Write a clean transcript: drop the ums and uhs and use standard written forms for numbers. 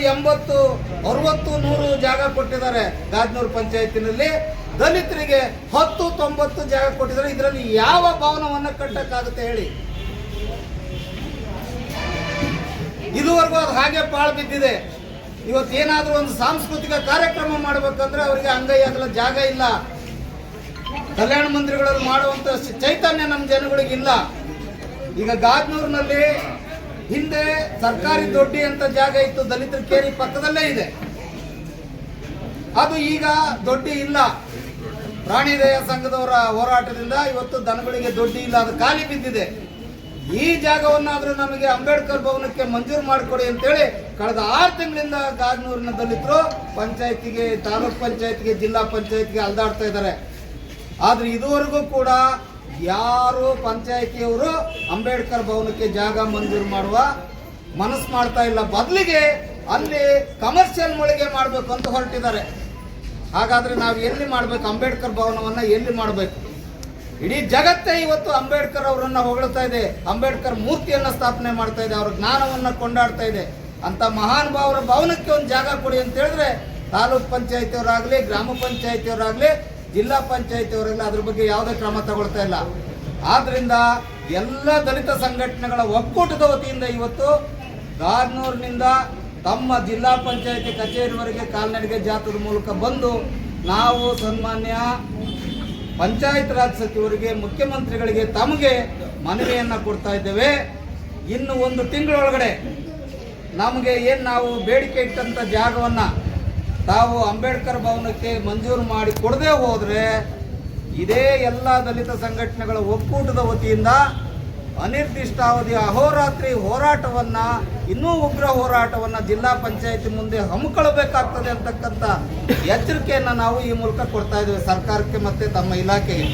80 60 100 ಜಾಗ ಕೊಟ್ಟಿದ್ದಾರೆ ಗಾಜನೂರು ಪಂಚಾಯತಿನಲ್ಲಿ. ದಲಿತರಿಗೆ 10 90 ಜಾಗ ಕೊಟ್ಟಿದ್ದಾರೆ. ಇದರಲ್ಲಿ ಯಾವ ಭವನವನ್ನ ಕಟ್ಟಕ್ಕಾಗುತ್ತೆ ಹೇಳಿ? ಇದುವರೆಗೂ ಅದು ಹಾಗೆ ಪಾಳು ಬಿದ್ದಿದೆ. ಇವತ್ತೇನಾದ್ರೂ ಒಂದು ಸಾಂಸ್ಕೃತಿಕ ಕಾರ್ಯಕ್ರಮ ಮಾಡಬೇಕಂದ್ರೆ ಅವರಿಗೆ ಅಂಗೈ ಆಗಲ ಜಾಗ ಇಲ್ಲ. ಕಲ್ಯಾಣ ಮಂದಿರಗಳಲ್ಲಿ ಮಾಡುವಂತ ಚೈತನ್ಯ ನಮ್ಮ ಜನಗಳಿಗೆ ಇಲ್ಲ. ಈಗ ಗಾಜನೂರಿನಲ್ಲಿ ಹಿಂದೆ ಸರ್ಕಾರಿ ದೊಡ್ಡಿ ಅಂತ ಜಾಗ ಇತ್ತು, ದಲಿತರ ಕೇರಿ ಪಕ್ಕದಲ್ಲೇ ಇದೆ. ಅದು ಈಗ ದೊಡ್ಡಿ ಇಲ್ಲ. ಪ್ರಾಣಿ ದಯಾ ಸಂಘದವರ ಹೋರಾಟದಿಂದ ಇವತ್ತು ದನಗಳಿಗೆ ದೊಡ್ಡಿ ಇಲ್ಲ, ಅದು ಖಾಲಿ ಬಿದ್ದಿದೆ. ಈ ಜಾಗವನ್ನಾದ್ರೂ ನಮಗೆ ಅಂಬೇಡ್ಕರ್ ಭವನಕ್ಕೆ ಮಂಜೂರು ಮಾಡಿಕೊಡಿ ಅಂತೇಳಿ ಕಳೆದ 6 ತಿಂಗಳಿಂದ ಗಾಜನೂರಿನ ದಲಿತರು ಪಂಚಾಯತಿಗೆ, ತಾಲೂಕ್ ಪಂಚಾಯತ್ಗೆ, ಜಿಲ್ಲಾ ಪಂಚಾಯತ್ಗೆ ಅಲ್ದಾಡ್ತಾ ಇದ್ದಾರೆ. ಆದ್ರೆ ಇದುವರೆಗೂ ಕೂಡ ಯಾರು ಪಂಚಾಯತಿಯವರು ಅಂಬೇಡ್ಕರ್ ಭವನಕ್ಕೆ ಜಾಗ ಮಂಜೂರು ಮಾಡುವ ಮನಸ್ಸು ಮಾಡ್ತಾ ಇಲ್ಲ. ಬದಲಿಗೆ ಅಲ್ಲಿ ಕಮರ್ಷಿಯಲ್ ಮಳಿಗೆ ಮಾಡಬೇಕು ಅಂತ ಹೊರಟಿದ್ದಾರೆ. ಹಾಗಾದ್ರೆ ನಾವು ಎಲ್ಲಿ ಮಾಡಬೇಕು? ಅಂಬೇಡ್ಕರ್ ಭವನವನ್ನ ಎಲ್ಲಿ ಮಾಡಬೇಕು? ಇಡೀ ಜಗತ್ತೇ ಇವತ್ತು ಅಂಬೇಡ್ಕರ್ ಅವರನ್ನ ಹೊಗಳ್ತಾ ಇದೆ, ಅಂಬೇಡ್ಕರ್ ಮೂರ್ತಿಯನ್ನ ಸ್ಥಾಪನೆ ಮಾಡ್ತಾ ಇದೆ, ಅವರ ಜ್ಞಾನವನ್ನ ಕೊಂಡಾಡ್ತಾ ಇದೆ. ಅಂತ ಮಹಾನುಭಾವರ ಭವನಕ್ಕೆ ಒಂದು ಜಾಗ ಕೊಡಿ ಅಂತ ಹೇಳಿದ್ರೆ ತಾಲೂಕ್ ಪಂಚಾಯತಿಯವರಾಗ್ಲಿ, ಗ್ರಾಮ ಪಂಚಾಯತಿಯವರಾಗ್ಲಿ, ಜಿಲ್ಲಾ ಪಂಚಾಯತಿಯವರೆಲ್ಲ ಅದ್ರ ಬಗ್ಗೆ ಯಾವುದೇ ಕ್ರಮ ತಗೊಳ್ತಾ ಇಲ್ಲ. ಆದ್ರಿಂದ ಎಲ್ಲ ದಲಿತ ಸಂಘಟನೆಗಳ ಒಕ್ಕೂಟದ ವತಿಯಿಂದ ಇವತ್ತು ಗಾಜನೂರಿನಿಂದ ತಮ್ಮ ಜಿಲ್ಲಾ ಪಂಚಾಯತಿ ಕಚೇರಿವರೆಗೆ ಕಾಲ್ನಡಿಗೆ ಜಾಥದ ಮೂಲಕ ಬಂದು ನಾವು ಸನ್ಮಾನ್ಯ ಪಂಚಾಯತ್ ರಾಜ್ ಸಚಿವರಿಗೆ, ಮುಖ್ಯಮಂತ್ರಿಗಳಿಗೆ ತಮಗೆ ಮನವಿಯನ್ನ ಕೊಡ್ತಾ ಇದ್ದೇವೆ. ಇನ್ನು 1 ತಿಂಗಳೊಳಗಡೆ ನಮಗೆ ನಾವು ಬೇಡಿಕೆ ಇಟ್ಟಂತ ಜಾಗವನ್ನ ತಾವು ಅಂಬೇಡ್ಕರ್ ಭವನಕ್ಕೆ ಮಂಜೂರು ಮಾಡಿ ಕೊಡದೆ ಹೋದ್ರೆ ಇದೇ ಎಲ್ಲ ದಲಿತ ಸಂಘಟನೆಗಳ ಒಕ್ಕೂಟದ ವತಿಯಿಂದ ಅನಿರ್ದಿಷ್ಟಾವಧಿಯ ಅಹೋರಾತ್ರಿ ಹೋರಾಟವನ್ನ, ಇನ್ನೂ ಉಗ್ರ ಹೋರಾಟವನ್ನ ಜಿಲ್ಲಾ ಪಂಚಾಯತಿ ಮುಂದೆ ಹಮ್ಮಿಕೊಳ್ಳಬೇಕಾಗ್ತದೆ ಅಂತಕ್ಕಂಥ ಎಚ್ಚರಿಕೆಯನ್ನ ನಾವು ಈ ಮೂಲಕ ಕೊಡ್ತಾ ಇದ್ದೇವೆ ಸರ್ಕಾರಕ್ಕೆ ಮತ್ತೆ ತಮ್ಮ ಇಲಾಖೆಗೆ.